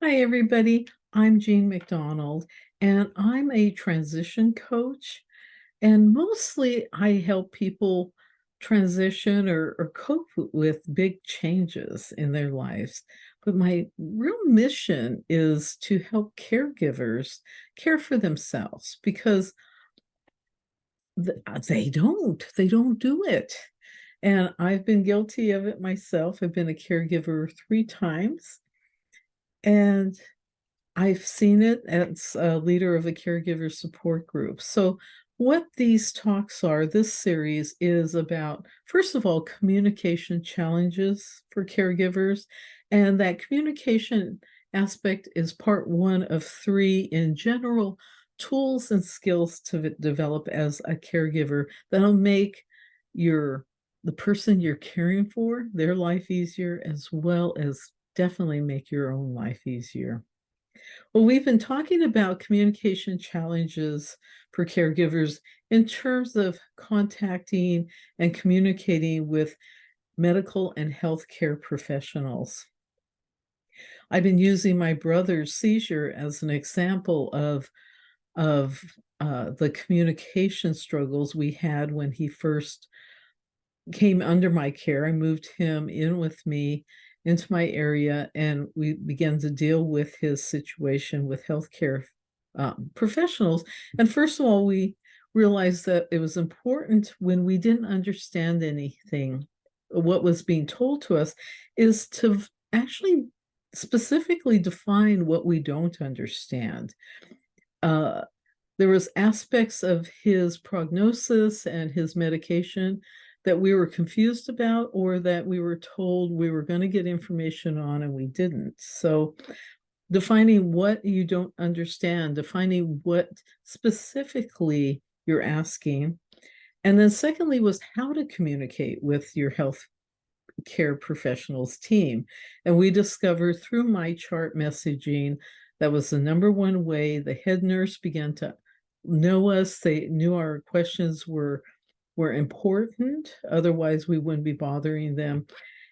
Hi, everybody. I'm Jean McDonald, and I'm a transition coach. And mostly I help people transition or cope with big changes in their lives. But my real mission is to help caregivers care for themselves because they don't do it. And I've been guilty of it myself. I've been a caregiver 3 times. And I've seen it as a leader of a caregiver support group. So, what these talks are, this series is about, first of all, communication challenges for caregivers. And that communication aspect is part one of three in general tools and skills to develop as a caregiver that'll make your the person you're caring for their life easier, as well as definitely make your own life easier. Well, we've been talking about communication challenges for caregivers in terms of contacting and communicating with medical and healthcare professionals. I've been using my brother's seizure as an example of the communication struggles we had when he first came under my care. I moved him in with me into my area, and we began to deal with his situation with healthcare professionals. And first of all, we realized that it was important when we didn't understand anything, what was being told to us, is to actually specifically define what we don't understand. Uh, there was aspects of his prognosis and his medication that we were confused about, or that we were told we were going to get information on and we didn't. So defining what you don't understand, defining what specifically you're asking. And then secondly was how to communicate with your health care professionals team. And we discovered through my chart messaging that was the number one way. The head nurse began to know us. They knew our questions were important. Otherwise, we wouldn't be bothering them.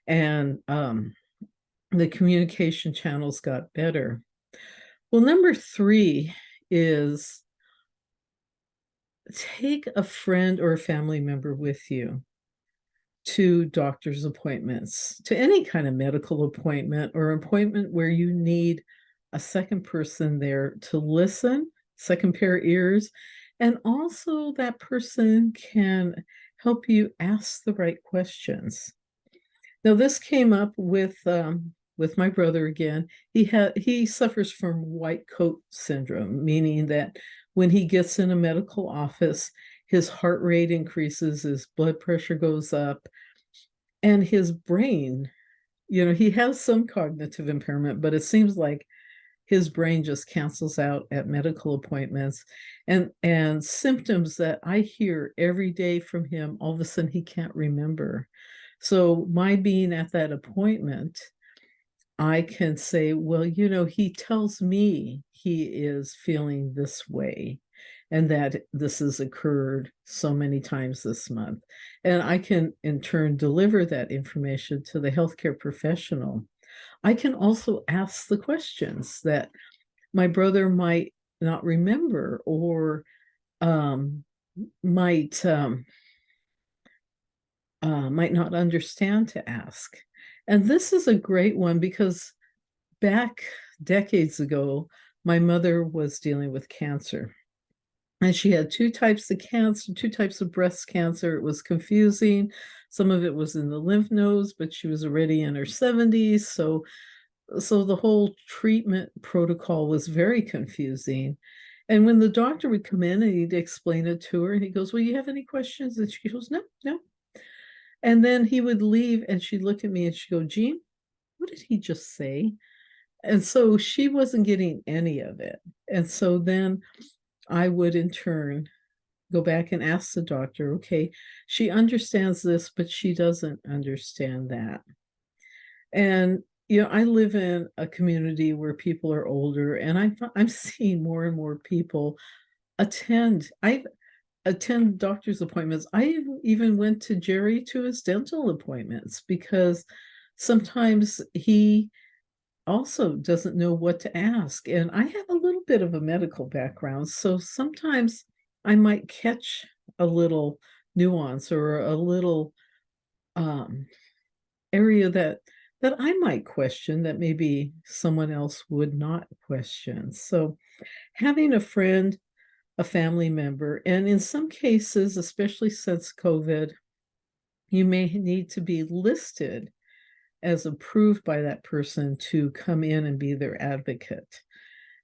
And the communication channels got better. Well, number three is take a friend or a family member with you to doctor's appointments, to any kind of medical appointment or appointment where you need a second person there to listen, second pair of ears, and also that person can help you ask the right questions. Now, this came up with my brother again. He suffers from white coat syndrome, meaning that when he gets in a medical office, his heart rate increases, his blood pressure goes up, and his brain, he has some cognitive impairment, but it seems like his brain just cancels out at medical appointments, and symptoms that I hear every day from him, all of a sudden he can't remember. So my being at that appointment, I can say, well, he tells me he is feeling this way and that this has occurred so many times this month. And I can, in turn, deliver that information to the healthcare professional. I can also ask the questions that my brother might not remember, or um, might might not understand to ask. And this is a great one because back decades ago, my mother was dealing with cancer. And she had two types of cancer, two types of breast cancer. It was confusing. Some of it was in the lymph nodes, but she was already in her 70s. So the whole treatment protocol was very confusing. And when the doctor would come in and he'd explain it to her, and he goes, well, you have any questions? And she goes, no, no. And then he would leave and she'd look at me and she'd go, Jean, what did he just say? And so she wasn't getting any of it. And so then I would in turn go back and ask the doctor, okay, she understands this, but she doesn't understand that. And I live in a community where people are older, and I'm seeing more and more people I attend doctor's appointments. I even went to Jerry to his dental appointments because sometimes he also doesn't know what to ask. And I have a little bit of a medical background, so sometimes I might catch a little nuance or a little um, area that I might question that maybe someone else would not question. So having a friend, a family member, and in some cases, especially since COVID, you may need to be listed as approved by that person to come in and be their advocate.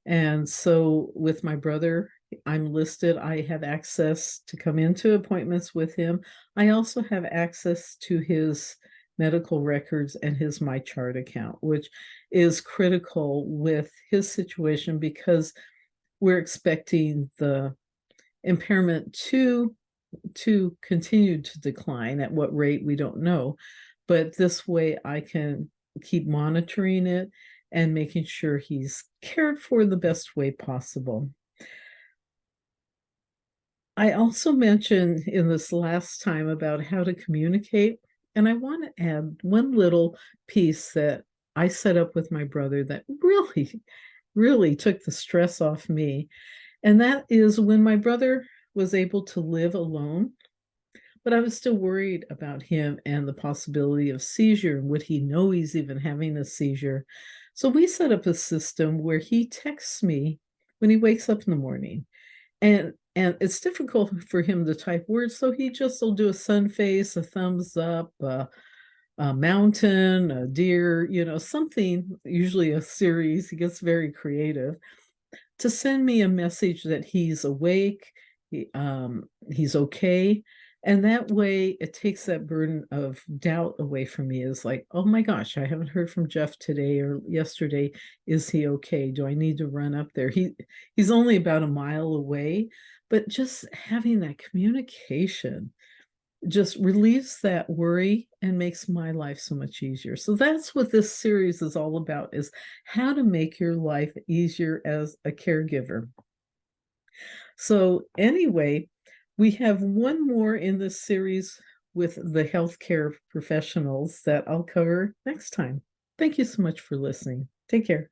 And so with my brother, I'm listed. I have access to come into appointments with him. I also have access to his medical records and his My Chart account, which is critical with his situation because we're expecting the impairment to continue to decline. At what rate, we don't know. But this way I can keep monitoring it and making sure he's cared for the best way possible. I also mentioned in this last time about how to communicate, and I want to add one little piece that I set up with my brother that really, really took the stress off me. And that is when my brother was able to live alone, but I was still worried about him and the possibility of seizure. Would he know he's even having a seizure? So we set up a system where he texts me when he wakes up in the morning. And it's difficult for him to type words, so he just will do a sun face, a thumbs up, a mountain, a deer, something, usually a series. He gets very creative to send me a message that he's awake, he's okay. And that way it takes that burden of doubt away from me. Is like, oh my gosh, I haven't heard from Jeff today or yesterday. Is he okay? Do I need to run up there? He's only about a mile away, but just having that communication just relieves that worry and makes my life so much easier. So that's what this series is all about, is how to make your life easier as a caregiver. So anyway, we have one more in this series with the healthcare professionals that I'll cover next time. Thank you so much for listening. Take care.